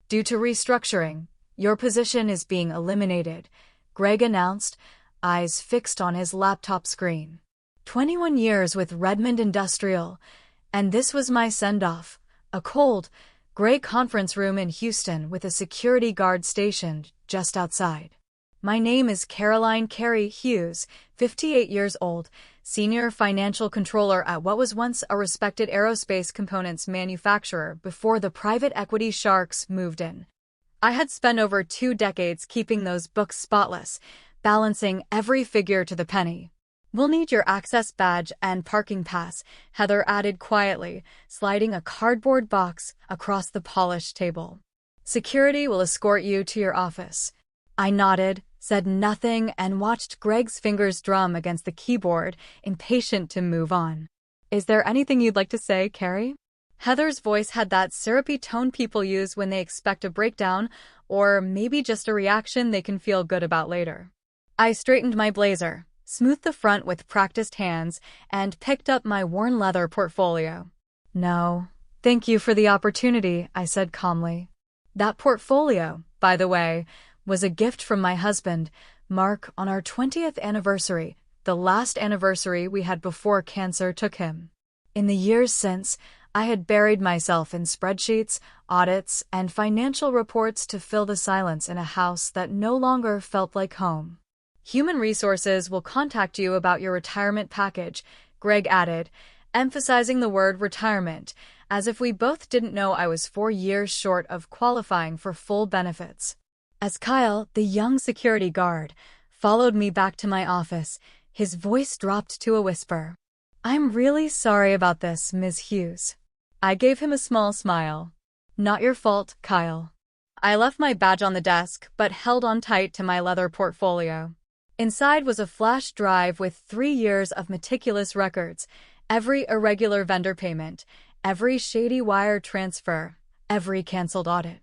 Due to restructuring, your position is being eliminated, Greg announced, eyes fixed on his laptop screen. 21 years with Redmond Industrial, and this was my send-off, a cold, gray conference room in Houston with a security guard stationed just outside. My name is Caroline Carey Hughes, 58 years old, senior financial controller at what was once a respected aerospace components manufacturer before the private equity sharks moved in. I had spent over 2 decades keeping those books spotless, balancing every figure to the penny. We'll need your access badge and parking pass, Heather added quietly, sliding a cardboard box across the polished table. Security will escort you to your office. I nodded, said nothing, and watched Greg's fingers drum against the keyboard, impatient to move on. Is there anything you'd like to say, Carrie? Heather's voice had that syrupy tone people use when they expect a breakdown, or maybe just a reaction they can feel good about later. I straightened my blazer, smoothed the front with practiced hands, and picked up my worn leather portfolio. No, thank you for the opportunity, I said calmly. That portfolio, by the way, was a gift from my husband, Mark, on our 20th anniversary, the last anniversary we had before cancer took him. In the years since, I had buried myself in spreadsheets, audits, and financial reports to fill the silence in a house that no longer felt like home. Human Resources will contact you about your retirement package, Greg added, emphasizing the word retirement, as if we both didn't know I was 4 years short of qualifying for full benefits. As Kyle, the young security guard, followed me back to my office, his voice dropped to a whisper. I'm really sorry about this, Ms. Hughes. I gave him a small smile. Not your fault, Kyle. I left my badge on the desk, but held on tight to my leather portfolio. Inside was a flash drive with 3 years of meticulous records, every irregular vendor payment, every shady wire transfer, every canceled audit.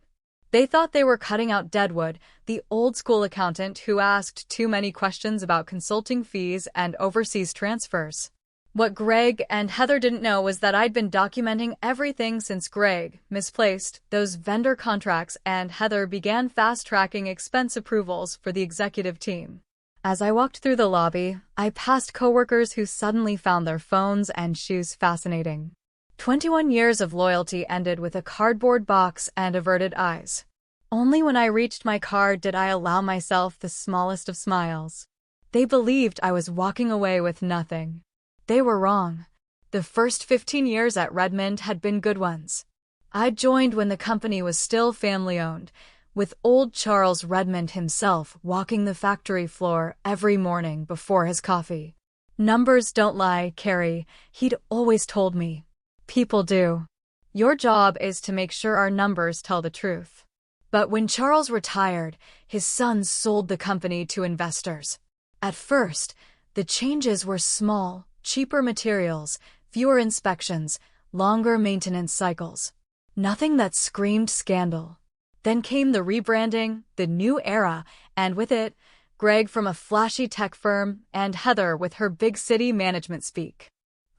They thought they were cutting out Deadwood, the old-school accountant who asked too many questions about consulting fees and overseas transfers. What Greg and Heather didn't know was that I'd been documenting everything since Greg misplaced those vendor contracts and Heather began fast-tracking expense approvals for the executive team. As I walked through the lobby, I passed coworkers who suddenly found their phones and shoes fascinating. 21 years of loyalty ended with a cardboard box and averted eyes. Only when I reached my car did I allow myself the smallest of smiles. They believed I was walking away with nothing. They were wrong. The first 15 years at Redmond had been good ones. I joined when the company was still family-owned, with old Charles Redmond himself walking the factory floor every morning before his coffee. Numbers don't lie, Carrie, he'd always told me. People do. Your job is to make sure our numbers tell the truth. But when Charles retired, his sons sold the company to investors. At first, the changes were small, cheaper materials, fewer inspections, longer maintenance cycles. Nothing that screamed scandal. Then came the rebranding, the new era, and with it, Greg from a flashy tech firm and Heather with her big city management speak.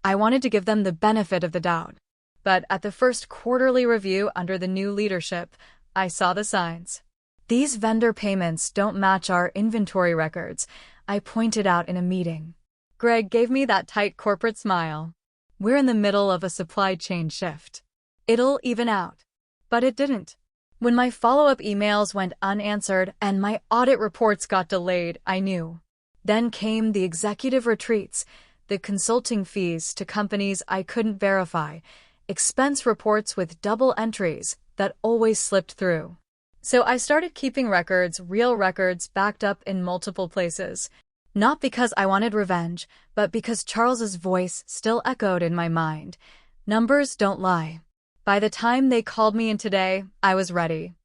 I wanted to give them the benefit of the doubt. But at the first quarterly review under the new leadership, I saw the signs. These vendor payments don't match our inventory records, I pointed out in a meeting. Greg gave me that tight corporate smile. We're in the middle of a supply chain shift. It'll even out. But it didn't. When my follow-up emails went unanswered and my audit reports got delayed, I knew. Then came the executive retreats, the consulting fees to companies I couldn't verify, expense reports with double entries that always slipped through. So I started keeping records, real records backed up in multiple places. Not because I wanted revenge, but because Charles's voice still echoed in my mind. Numbers don't lie. By the time they called me in today, I was ready.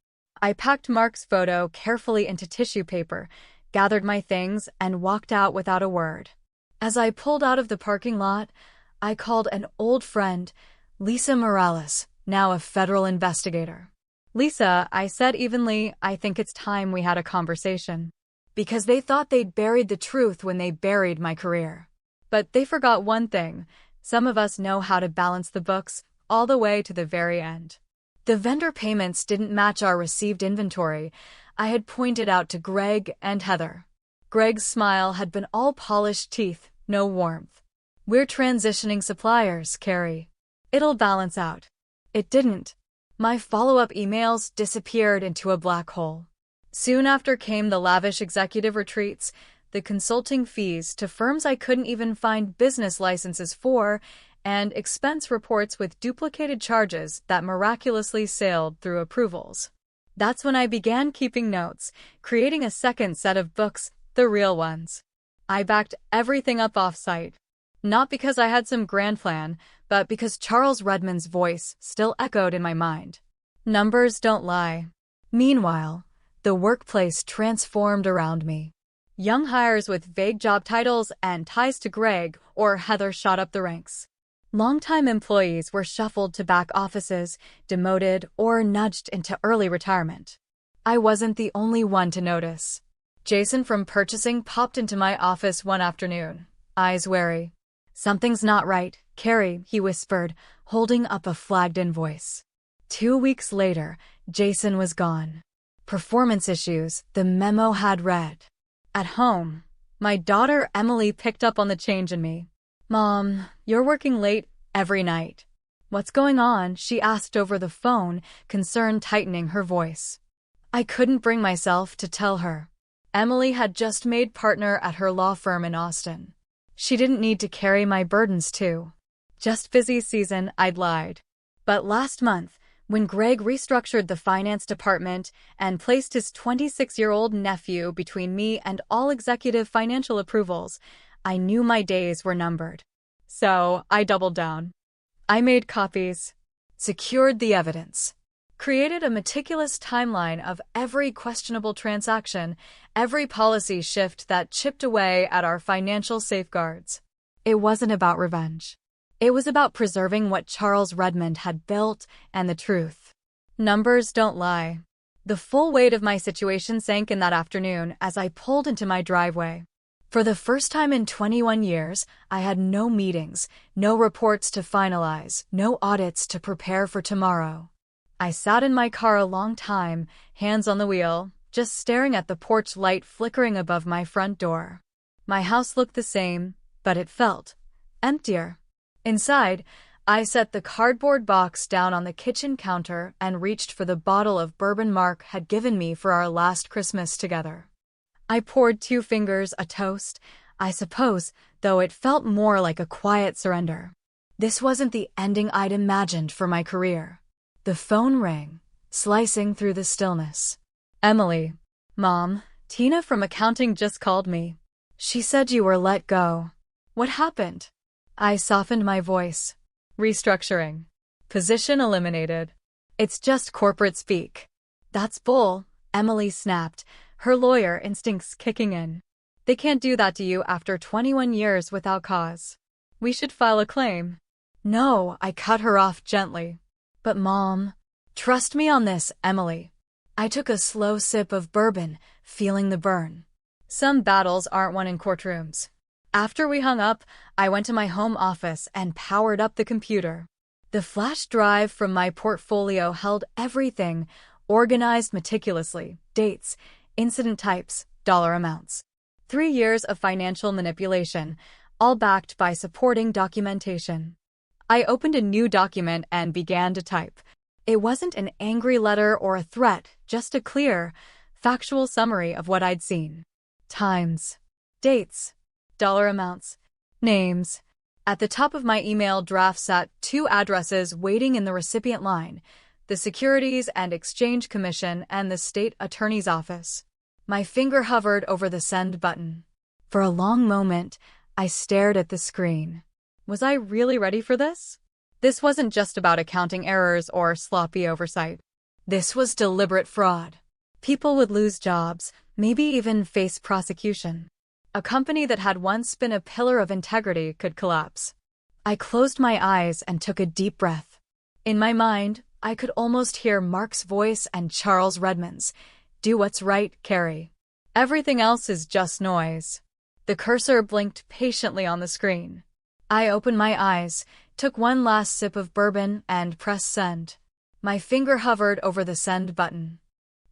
I packed Mark's photo carefully into tissue paper, gathered my things, and walked out without a word. As I pulled out of the parking lot, I called an old friend, Lisa Morales, now a federal investigator. Lisa, I said evenly, I think it's time we had a conversation. Because they thought they'd buried the truth when they buried my career. But they forgot one thing. Some of us know how to balance the books all the way to the very end. The vendor payments didn't match our received inventory, I had pointed out to Greg and Heather. Greg's smile had been all polished teeth, no warmth. "We're transitioning suppliers, Carrie. It'll balance out." It didn't. My follow-up emails disappeared into a black hole. Soon after came the lavish executive retreats, the consulting fees to firms I couldn't even find business licenses for, and expense reports with duplicated charges that miraculously sailed through approvals. That's when I began keeping notes, creating a second set of books, the real ones. I backed everything up off-site. Not because I had some grand plan, but because Charles Redmond's voice still echoed in my mind. Numbers don't lie. Meanwhile, the workplace transformed around me. Young hires with vague job titles and ties to Greg or Heather shot up the ranks. Longtime employees were shuffled to back offices, demoted, or nudged into early retirement. I wasn't the only one to notice. Jason from purchasing popped into my office one afternoon, eyes wary. "Something's not right, Carrie," he whispered, holding up a flagged-in voice. 2 weeks later, Jason was gone. "Performance issues," the memo had read. At home, my daughter Emily picked up on the change in me. "Mom, you're working late every night." "What's going on?" she asked over the phone, concern tightening her voice. I couldn't bring myself to tell her. Emily had just made partner at her law firm in Austin. She didn't need to carry my burdens too. "Just busy season," I'd lied. But last month, when Greg restructured the finance department and placed his 26-year-old nephew between me and all executive financial approvals, I knew my days were numbered. So I doubled down. I made copies, secured the evidence, created a meticulous timeline of every questionable transaction, every policy shift that chipped away at our financial safeguards. It wasn't about revenge. It was about preserving what Charles Redmond had built and the truth. Numbers don't lie. The full weight of my situation sank in that afternoon as I pulled into my driveway. For the first time in 21 years, I had no meetings, no reports to finalize, no audits to prepare for tomorrow. I sat in my car a long time, hands on the wheel, just staring at the porch light flickering above my front door. My house looked the same, but it felt emptier. Inside, I set the cardboard box down on the kitchen counter and reached for the bottle of bourbon Mark had given me for our last Christmas together. I poured 2 fingers, a toast, I suppose, though it felt more like a quiet surrender. This wasn't the ending I'd imagined for my career. The phone rang, slicing through the stillness. "Emily." "Mom, Tina from accounting just called me. She said you were let go." "What happened?" I softened my voice. "Restructuring. Position eliminated." "It's just corporate speak." "That's bull," Emily snapped, her lawyer instincts kicking in. "They can't do that to you after 21 years without cause. We should file a claim." "No," I cut her off gently. "But Mom." "Trust me on this, Emily." I took a slow sip of bourbon, feeling the burn. Some battles aren't won in courtrooms. After we hung up, I went to my home office and powered up the computer. The flash drive from my portfolio held everything, organized meticulously: dates, incident types, dollar amounts. 3 years of financial manipulation, all backed by supporting documentation. I opened a new document and began to type. It wasn't an angry letter or a threat, just a clear, factual summary of what I'd seen. Times, dates, dollar amounts, names. At the top of my email draft sat 2 addresses waiting in the recipient line: the Securities and Exchange Commission and the State Attorney's Office. My finger hovered over the send button. For a long moment, I stared at the screen. Was I really ready for this? This wasn't just about accounting errors or sloppy oversight. This was deliberate fraud. People would lose jobs, maybe even face prosecution. A company that had once been a pillar of integrity could collapse. I closed my eyes and took a deep breath. In my mind, I could almost hear Mark's voice and Charles Redmond's. "Do what's right, Carrie. Everything else is just noise." The cursor blinked patiently on the screen. I opened my eyes, took one last sip of bourbon, and pressed send. My finger hovered over the send button.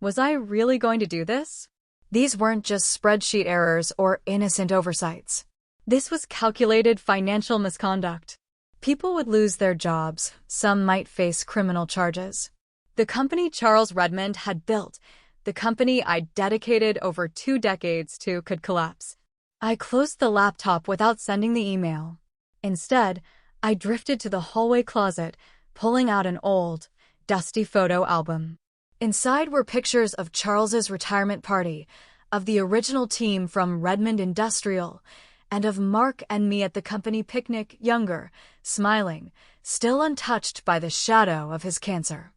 Was I really going to do this? These weren't just spreadsheet errors or innocent oversights. This was calculated financial misconduct. People would lose their jobs. Some might face criminal charges. The company Charles Redmond had built, the company I'd dedicated over 2 decades to, could collapse. I closed the laptop without sending the email. Instead, I drifted to the hallway closet, pulling out an old, dusty photo album. Inside were pictures of Charles's retirement party, of the original team from Redmond Industrial, and of Mark and me at the company picnic, younger, smiling, still untouched by the shadow of his cancer.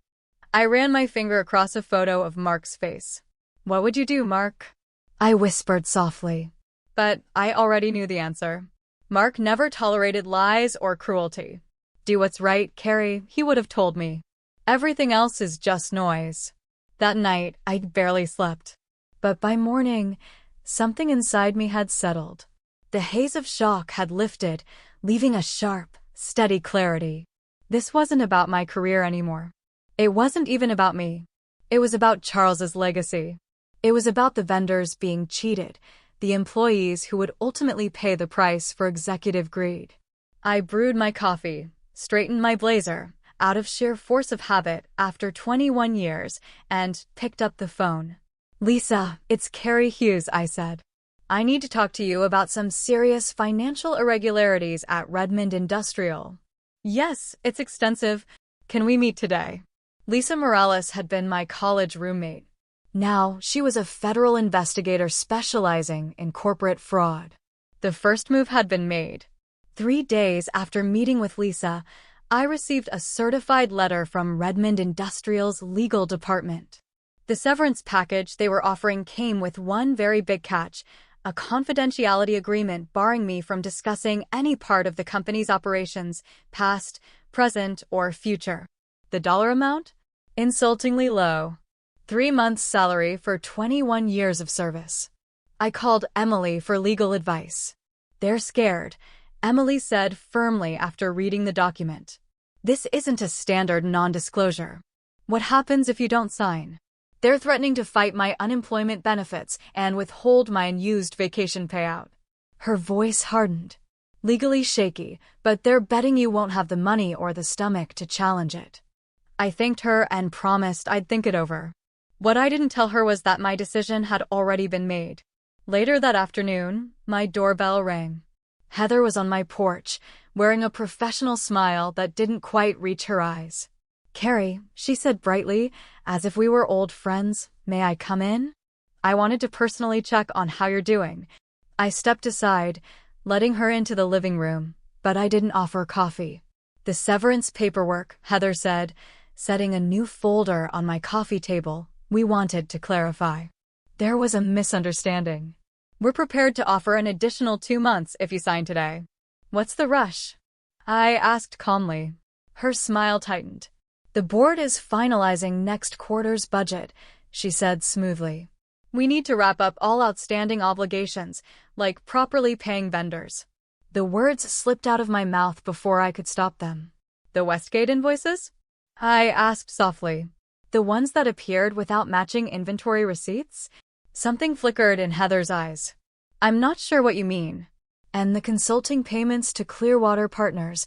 I ran my finger across a photo of Mark's face. "What would you do, Mark?" I whispered softly. But I already knew the answer. Mark never tolerated lies or cruelty. "Do what's right, Carrie," he would have told me. "Everything else is just noise." That night, I barely slept. But by morning, something inside me had settled. The haze of shock had lifted, leaving a sharp, steady clarity. This wasn't about my career anymore. It wasn't even about me. It was about Charles's legacy. It was about the vendors being cheated, the employees who would ultimately pay the price for executive greed. I brewed my coffee, straightened my blazer, out of sheer force of habit after 21 years, and picked up the phone. "Lisa, it's Carrie Hughes," I said. "I need to talk to you about some serious financial irregularities at Redmond Industrial." "Yes, it's extensive. Can we meet today?" Lisa Morales had been my college roommate. Now, she was a federal investigator specializing in corporate fraud. The first move had been made. 3 days after meeting with Lisa, I received a certified letter from Redmond Industrial's legal department. The severance package they were offering came with one very big catch: a confidentiality agreement barring me from discussing any part of the company's operations, past, present, or future. The dollar amount? Insultingly low. 3 months' salary for 21 years of service. I called Emily for legal advice. "They're scared," Emily said firmly after reading the document. "This isn't a standard non-disclosure. What happens if you don't sign? They're threatening to fight my unemployment benefits and withhold my unused vacation payout." Her voice hardened. "Legally shaky, but they're betting you won't have the money or the stomach to challenge it." I thanked her and promised I'd think it over. What I didn't tell her was that my decision had already been made. Later that afternoon, my doorbell rang. Heather was on my porch, wearing a professional smile that didn't quite reach her eyes. "Carrie," she said brightly, as if we were old friends, "may I come in?" "I wanted to personally check on how you're doing." I stepped aside, letting her into the living room, but I didn't offer coffee. "The severance paperwork," Heather said, setting a new folder on my coffee table. "We wanted to clarify. There was a misunderstanding. We're prepared to offer an additional 2 months if you sign today." "What's the rush?" I asked calmly. Her smile tightened. "The board is finalizing next quarter's budget," she said smoothly. "We need to wrap up all outstanding obligations, like properly paying vendors." The words slipped out of my mouth before I could stop them. "The Westgate invoices?" I asked softly. "The ones that appeared without matching inventory receipts?" Something flickered in Heather's eyes. "I'm not sure what you mean." "And the consulting payments to Clearwater Partners,"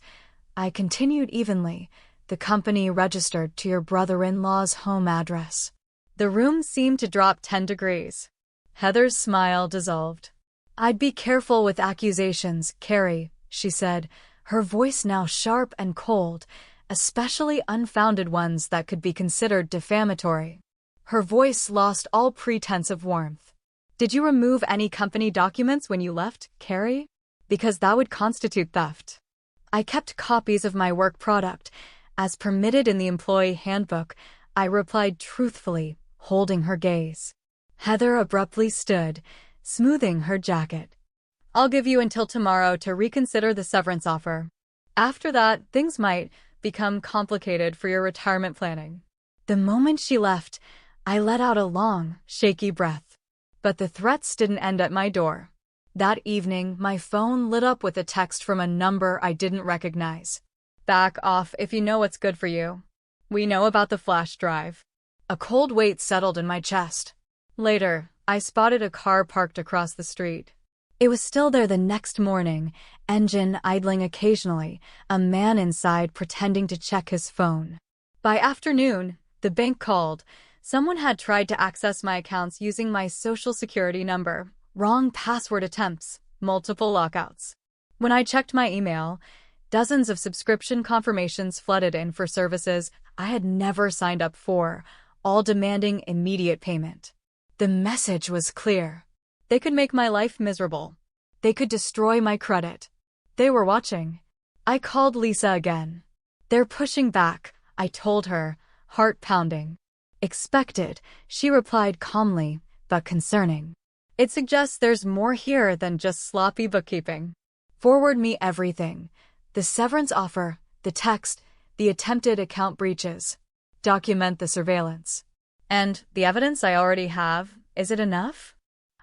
I continued evenly, "the company registered to your brother-in-law's home address." The room seemed to drop 10 degrees. Heather's smile dissolved. "I'd be careful with accusations, Carrie," she said, her voice now sharp and cold, "especially unfounded ones that could be considered defamatory." Her voice lost all pretense of warmth. "Did you remove any company documents when you left, Carrie? Because that would constitute theft." "I kept copies of my work product, as permitted in the employee handbook," I replied truthfully, holding her gaze. Heather abruptly stood, smoothing her jacket. "I'll give you until tomorrow to reconsider the severance offer. After that, things might become complicated for your retirement planning." The moment she left, I let out a long, shaky breath. But the threats didn't end at my door. That evening, my phone lit up with a text from a number I didn't recognize. "Back off if you know what's good for you." We know about the flash drive. A cold weight settled in my chest. Later, I spotted a car parked across the street. It was still there the next morning, engine idling occasionally, a man inside pretending to check his phone. By afternoon, the bank called. Someone had tried to access my accounts using my social security number. Wrong password attempts, multiple lockouts. When I checked my email, dozens of subscription confirmations flooded in for services I had never signed up for, all demanding immediate payment. The message was clear. They could make my life miserable. They could destroy my credit. They were watching. I called Lisa again. They're pushing back, I told her, heart pounding. Expected, she replied calmly, but concerning. It suggests there's more here than just sloppy bookkeeping. Forward me everything. The severance offer, the text, the attempted account breaches. Document the surveillance. And the evidence I already have, is it enough?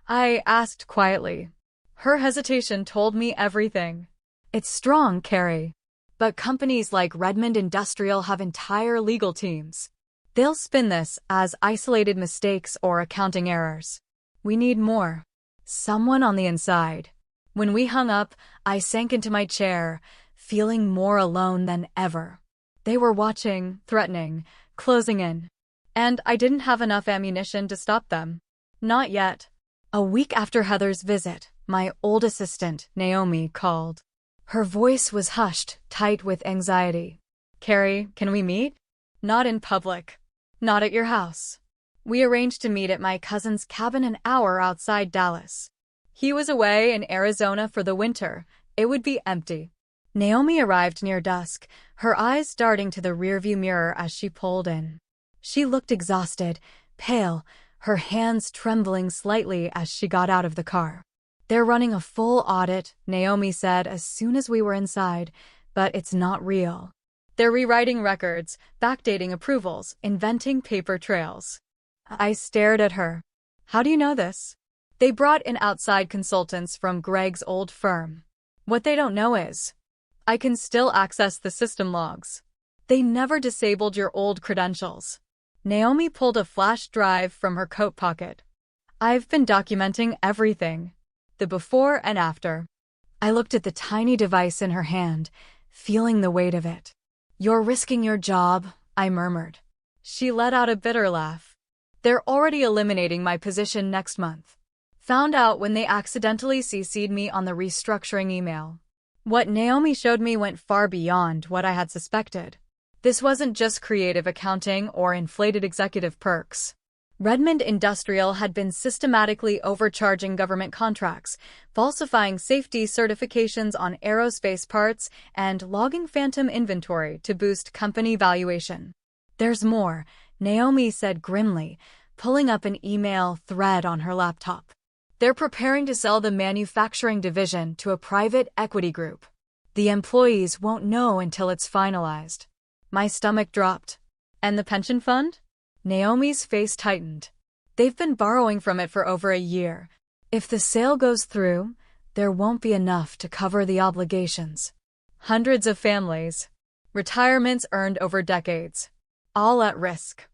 I asked quietly. Her hesitation told me everything. It's strong, Carrie. But companies like Redmond Industrial have entire legal teams. They'll spin this as isolated mistakes or accounting errors. We need more. Someone on the inside. When we hung up, I sank into my chair, feeling more alone than ever. They were watching, threatening, closing in. And I didn't have enough ammunition to stop them. Not yet. A week after Heather's visit, my old assistant, Naomi, called. Her voice was hushed, tight with anxiety. Carrie, can we meet? Not in public. Not at your house. We arranged to meet at my cousin's cabin an hour outside Dallas. He was away in Arizona for the winter. It would be empty. Naomi arrived near dusk, her eyes darting to the rearview mirror as she pulled in. She looked exhausted, pale, her hands trembling slightly as she got out of the car. They're running a full audit, Naomi said as soon as we were inside, but it's not real. They're rewriting records, backdating approvals, inventing paper trails. I stared at her. How do you know this? They brought in outside consultants from Greg's old firm. What they don't know is, I can still access the system logs. They never disabled your old credentials. Naomi pulled a flash drive from her coat pocket. I've been documenting everything. The before and after. I looked at the tiny device in her hand, feeling the weight of it. You're risking your job, I murmured. She let out a bitter laugh. They're already eliminating my position next month. Found out when they accidentally CC'd me on the restructuring email. What Naomi showed me went far beyond what I had suspected. This wasn't just creative accounting or inflated executive perks. Redmond Industrial had been systematically overcharging government contracts, falsifying safety certifications on aerospace parts, and logging phantom inventory to boost company valuation. There's more, Naomi said grimly, pulling up an email thread on her laptop. They're preparing to sell the manufacturing division to a private equity group. The employees won't know until it's finalized. My stomach dropped. And the pension fund? Naomi's face tightened. They've been borrowing from it for over a year. If the sale goes through, there won't be enough to cover the obligations. Hundreds of families. Retirements earned over decades. All at risk.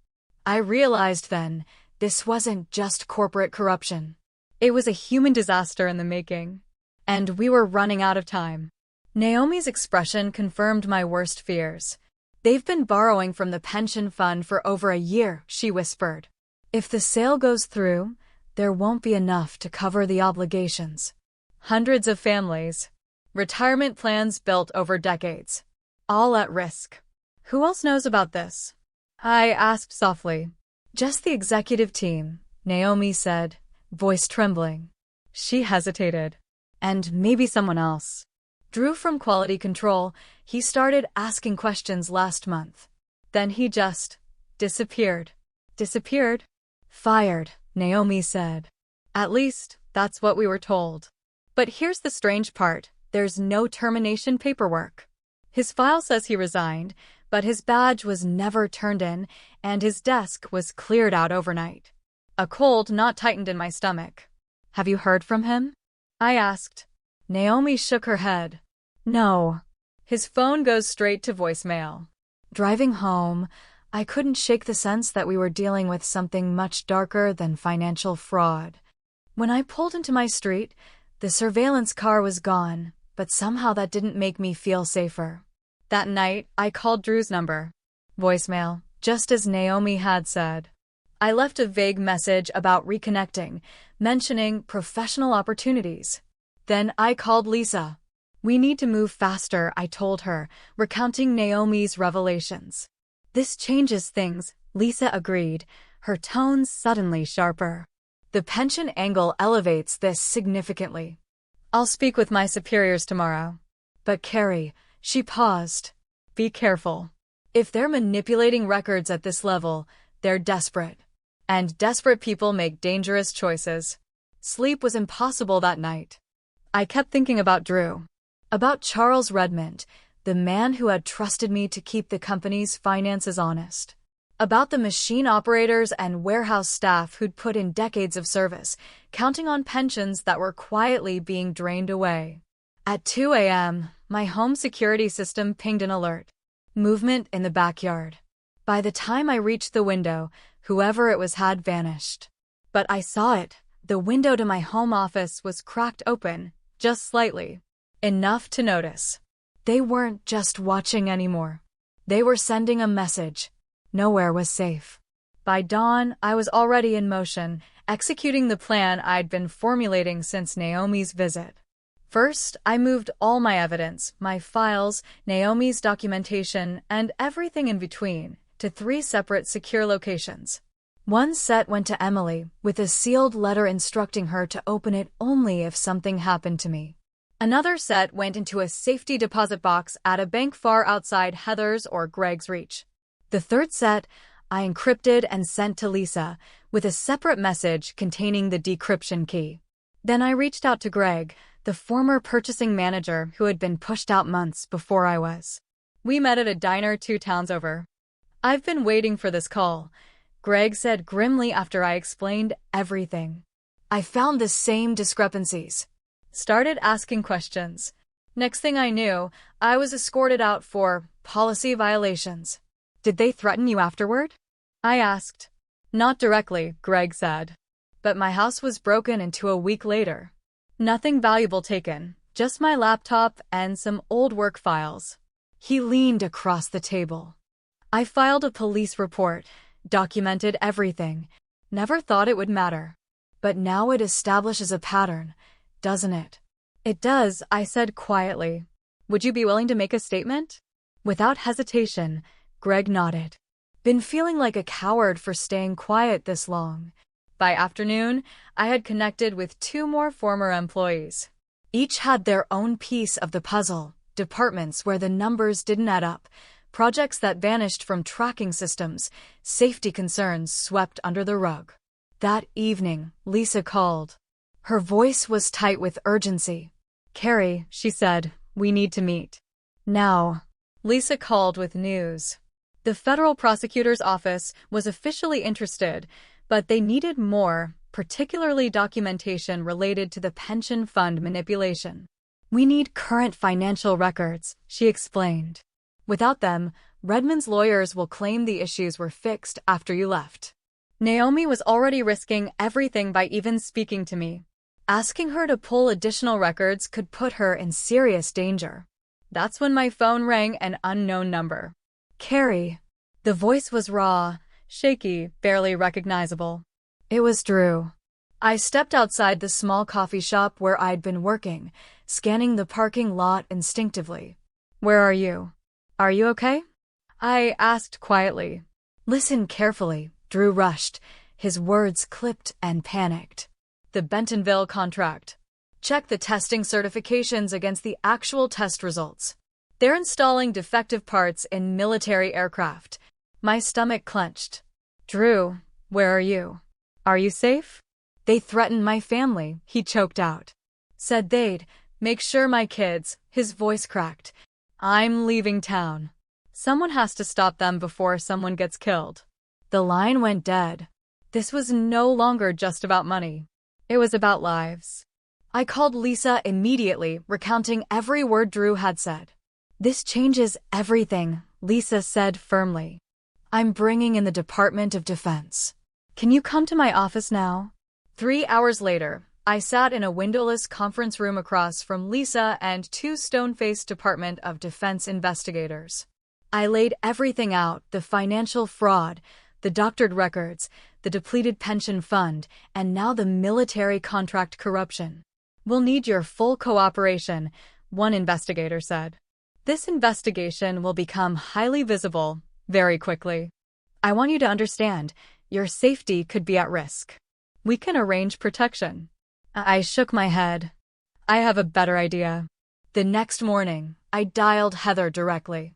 I realized then, this wasn't just corporate corruption. It was a human disaster in the making. And we were running out of time. Naomi's expression confirmed my worst fears. They've been borrowing from the pension fund for over a year, she whispered. If the sale goes through, there won't be enough to cover the obligations. Hundreds of families. Retirement plans built over decades. All at risk. Who else knows about this? I asked softly. Just the executive team, Naomi said, voice trembling. She hesitated. And maybe someone else. Drew from quality control, he started asking questions last month. Then he just disappeared. Disappeared? Fired, Naomi said. At least, that's what we were told. But here's the strange part, there's no termination paperwork. His file says he resigned, but his badge was never turned in, and his desk was cleared out overnight. A cold knot tightened in my stomach. Have you heard from him? I asked. Naomi shook her head. No. His phone goes straight to voicemail. Driving home, I couldn't shake the sense that we were dealing with something much darker than financial fraud. When I pulled into my street, the surveillance car was gone, but somehow that didn't make me feel safer. That night, I called Drew's number. Voicemail, just as Naomi had said. I left a vague message about reconnecting, mentioning professional opportunities. Then I called Lisa. We need to move faster, I told her, recounting Naomi's revelations. This changes things, Lisa agreed, her tones suddenly sharper. The pension angle elevates this significantly. I'll speak with my superiors tomorrow. But Carrie, she paused. Be careful. If they're manipulating records at this level, they're desperate. And desperate people make dangerous choices. Sleep was impossible that night. I kept thinking about Drew. About Charles Redmond, the man who had trusted me to keep the company's finances honest. About the machine operators and warehouse staff who'd put in decades of service, counting on pensions that were quietly being drained away. At 2 a.m., my home security system pinged an alert. Movement in the backyard. By the time I reached the window, whoever it was had vanished. But I saw it. The window to my home office was cracked open, just slightly. Enough to notice. They weren't just watching anymore. They were sending a message. Nowhere was safe. By dawn, I was already in motion, executing the plan I'd been formulating since Naomi's visit. First, I moved all my evidence, my files, Naomi's documentation, and everything in between, to 3 separate secure locations. One set went to Emily, with a sealed letter instructing her to open it only if something happened to me. Another set went into a safety deposit box at a bank far outside Heather's or Greg's reach. The third set, I encrypted and sent to Lisa, with a separate message containing the decryption key. Then I reached out to Greg, the former purchasing manager who had been pushed out months before I was. We met at a diner 2 towns over. I've been waiting for this call, Greg said grimly after I explained everything. I found the same discrepancies. Started asking questions. Next thing I knew, I was escorted out for policy violations. Did they threaten you afterward? I asked. Not directly, Greg said. But my house was broken into a week later. Nothing valuable taken, just my laptop and some old work files. He leaned across the table. I filed a police report, documented everything. Never thought it would matter. But now it establishes a pattern, doesn't it? It does, I said quietly. Would you be willing to make a statement? Without hesitation, Greg nodded. Been feeling like a coward for staying quiet this long. By afternoon, I had connected with 2 more former employees. Each had their own piece of the puzzle, departments where the numbers didn't add up, projects that vanished from tracking systems, safety concerns swept under the rug. That evening, Lisa called. Her voice was tight with urgency. Carrie, she said, we need to meet. Now. Lisa called with news. The federal prosecutor's office was officially interested, but they needed more, particularly documentation related to the pension fund manipulation. We need current financial records, she explained. Without them, Redmond's lawyers will claim the issues were fixed after you left. Naomi was already risking everything by even speaking to me. Asking her to pull additional records could put her in serious danger. That's when my phone rang an unknown number. Carrie. The voice was raw, shaky, barely recognizable. It was Drew. I stepped outside the small coffee shop where I'd been working, scanning the parking lot instinctively. Where are you? Are you okay? I asked quietly. Listen carefully, Drew rushed, his words clipped and panicked. The Bentonville contract. Check the testing certifications against the actual test results. They're installing defective parts in military aircraft. My stomach clenched. Drew, where are you? Are you safe? They threatened my family, he choked out. Said they'd make sure my kids, his voice cracked. I'm leaving town. Someone has to stop them before someone gets killed. The line went dead. This was no longer just about money. It was about lives. I called Lisa immediately, recounting every word Drew had said. This changes everything, Lisa said firmly. I'm bringing in the Department of Defense. Can you come to my office now? 3 hours later, I sat in a windowless conference room across from Lisa and two stone-faced Department of Defense investigators. I laid everything out: the financial fraud, the doctored records, the depleted pension fund, and now the military contract corruption. We'll need your full cooperation, one investigator said. This investigation will become highly visible very quickly. I want you to understand, your safety could be at risk. We can arrange protection. I shook my head. I have a better idea. The next morning, I dialed Heather directly.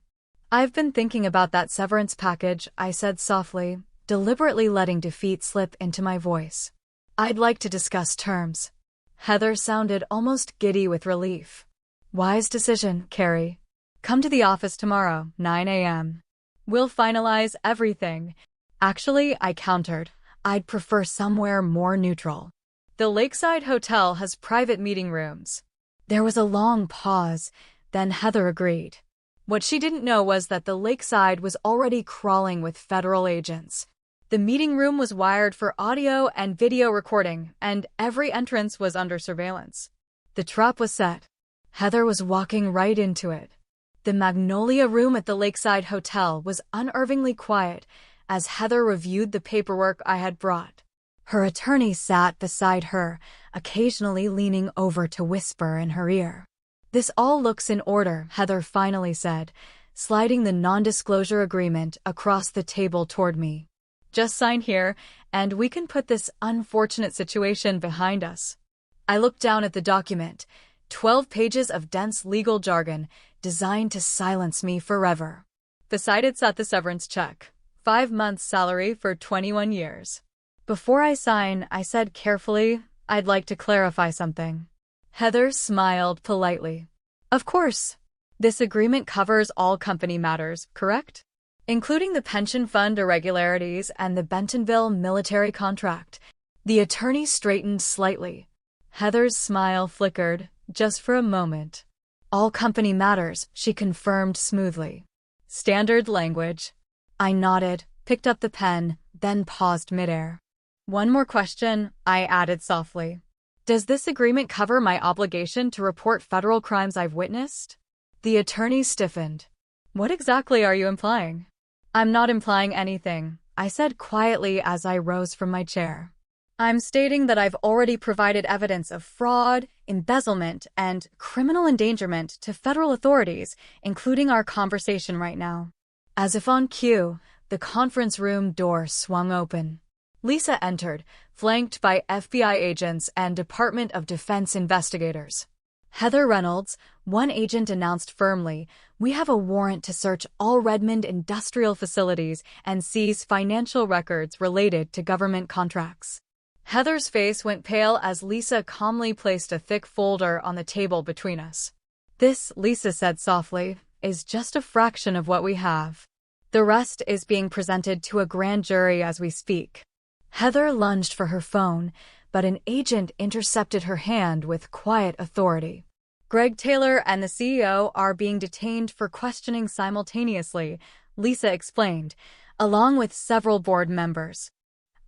I've been thinking about that severance package, I said softly, deliberately letting defeat slip into my voice. I'd like to discuss terms. Heather sounded almost giddy with relief. Wise decision, Carrie. Come to the office tomorrow, 9 a.m. We'll finalize everything. Actually, I countered, I'd prefer somewhere more neutral. The Lakeside Hotel has private meeting rooms. There was a long pause, then Heather agreed. What she didn't know was that the Lakeside was already crawling with federal agents. The meeting room was wired for audio and video recording, and every entrance was under surveillance. The trap was set. Heather was walking right into it. The Magnolia Room at the Lakeside Hotel was unnervingly quiet as Heather reviewed the paperwork I had brought. Her attorney sat beside her, occasionally leaning over to whisper in her ear. This all looks in order, Heather finally said, sliding the non-disclosure agreement across the table toward me. Just sign here, and we can put this unfortunate situation behind us. I looked down at the document, 12 pages of dense legal jargon designed to silence me forever. Beside it sat the severance check, 5 months' salary for 21 years. Before I sign, I said carefully, I'd like to clarify something. Heather smiled politely. Of course. This agreement covers all company matters, correct? Including the pension fund irregularities and the Bentonville military contract. The attorney straightened slightly. Heather's smile flickered, just for a moment. All company matters, she confirmed smoothly. Standard language. I nodded, picked up the pen, then paused midair. One more question, I added softly. Does this agreement cover my obligation to report federal crimes I've witnessed? The attorney stiffened. What exactly are you implying? I'm not implying anything, I said quietly as I rose from my chair. I'm stating that I've already provided evidence of fraud, embezzlement, and criminal endangerment to federal authorities, including our conversation right now. As if on cue, the conference room door swung open. Lisa entered, flanked by FBI agents and Department of Defense investigators. Heather Reynolds, one agent announced firmly, we have a warrant to search all Redmond industrial facilities and seize financial records related to government contracts. Heather's face went pale as Lisa calmly placed a thick folder on the table between us. This, Lisa said softly, is just a fraction of what we have. The rest is being presented to a grand jury as we speak. Heather lunged for her phone, but an agent intercepted her hand with quiet authority. Greg Taylor and the CEO are being detained for questioning simultaneously, Lisa explained, along with several board members.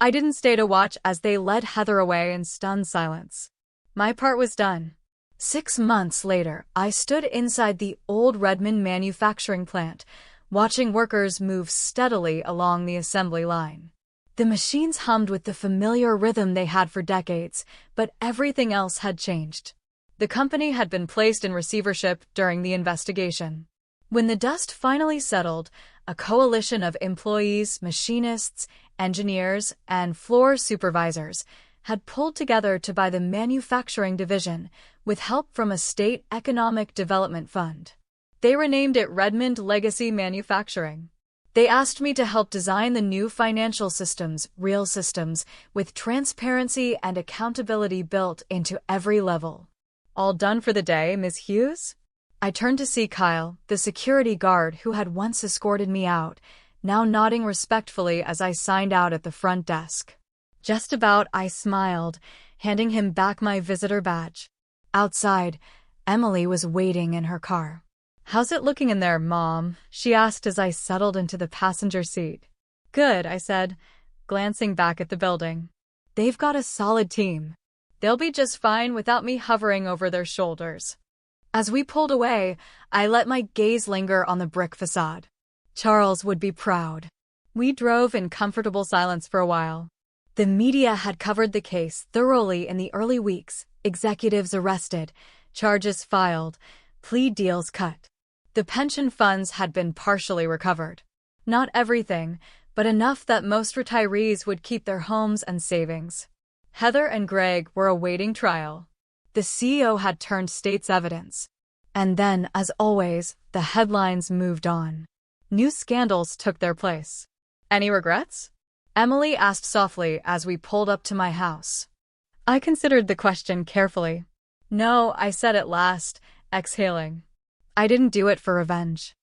I didn't stay to watch as they led Heather away in stunned silence. My part was done. 6 months later, I stood inside the old Redmond manufacturing plant, watching workers move steadily along the assembly line. The machines hummed with the familiar rhythm they had for decades, but everything else had changed. The company had been placed in receivership during the investigation. When the dust finally settled, a coalition of employees, machinists, engineers, and floor supervisors had pulled together to buy the manufacturing division with help from a state economic development fund. They renamed it Redmond Legacy Manufacturing. They asked me to help design the new financial systems, real systems, with transparency and accountability built into every level. All done for the day, Ms. Hughes? I turned to see Kyle, the security guard who had once escorted me out, now nodding respectfully as I signed out at the front desk. Just about, I smiled, handing him back my visitor badge. Outside, Emily was waiting in her car. How's it looking in there, Mom? She asked as I settled into the passenger seat. Good, I said, glancing back at the building. They've got a solid team. They'll be just fine without me hovering over their shoulders. As we pulled away, I let my gaze linger on the brick facade. Charles would be proud. We drove in comfortable silence for a while. The media had covered the case thoroughly in the early weeks, executives arrested, charges filed, plea deals cut. The pension funds had been partially recovered. Not everything, but enough that most retirees would keep their homes and savings. Heather and Greg were awaiting trial. The CEO had turned state's evidence. And then, as always, the headlines moved on. New scandals took their place. Any regrets? Emily asked softly as we pulled up to my house. I considered the question carefully. No, I said at last, exhaling. I didn't do it for revenge.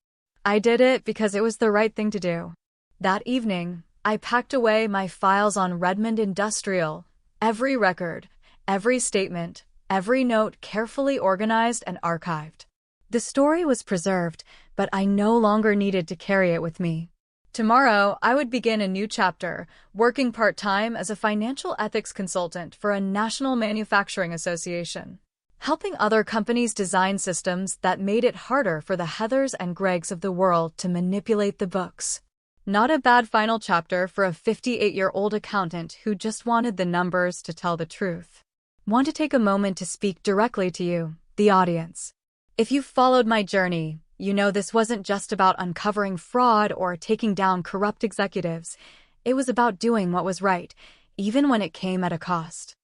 I did it because it was the right thing to do. That evening, I packed away my files on Redmond Industrial, every record, every statement, every note carefully organized and archived. The story was preserved, but I no longer needed to carry it with me. Tomorrow, I would begin a new chapter, working part-time as a financial ethics consultant for a national manufacturing association, helping other companies design systems that made it harder for the Heathers and Gregs of the world to manipulate the books. Not a bad final chapter for a 58-year-old accountant who just wanted the numbers to tell the truth. Want to take a moment to speak directly to you, the audience. If you've followed my journey, you know this wasn't just about uncovering fraud or taking down corrupt executives. It was about doing what was right, even when it came at a cost.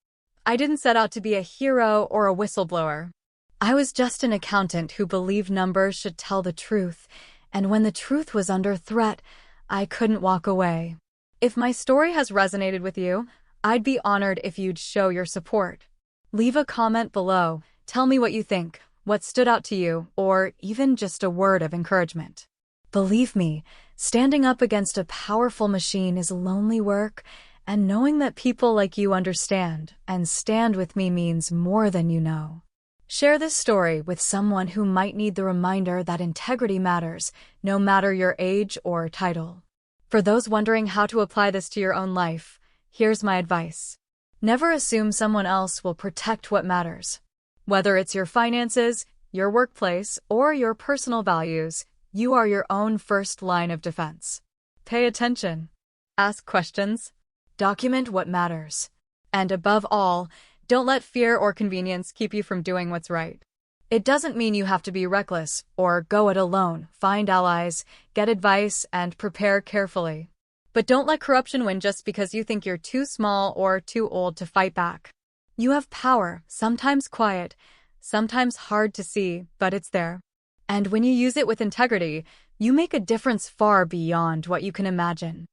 I didn't set out to be a hero or a whistleblower. I was just an accountant who believed numbers should tell the truth, and when the truth was under threat, I couldn't walk away. If my story has resonated with you, I'd be honored if you'd show your support. Leave a comment below, tell me what you think, what stood out to you, or even just a word of encouragement. Believe me, standing up against a powerful machine is lonely work, and knowing that people like you understand and stand with me means more than you know. Share this story with someone who might need the reminder that integrity matters, no matter your age or title. For those wondering how to apply this to your own life, here's my advice. Never assume someone else will protect what matters. Whether it's your finances, your workplace, or your personal values, you are your own first line of defense. Pay attention. Ask questions. Document what matters. And above all, don't let fear or convenience keep you from doing what's right. It doesn't mean you have to be reckless or go it alone. Find allies, get advice, and prepare carefully. But don't let corruption win just because you think you're too small or too old to fight back. You have power, sometimes quiet, sometimes hard to see, but it's there. And when you use it with integrity, you make a difference far beyond what you can imagine.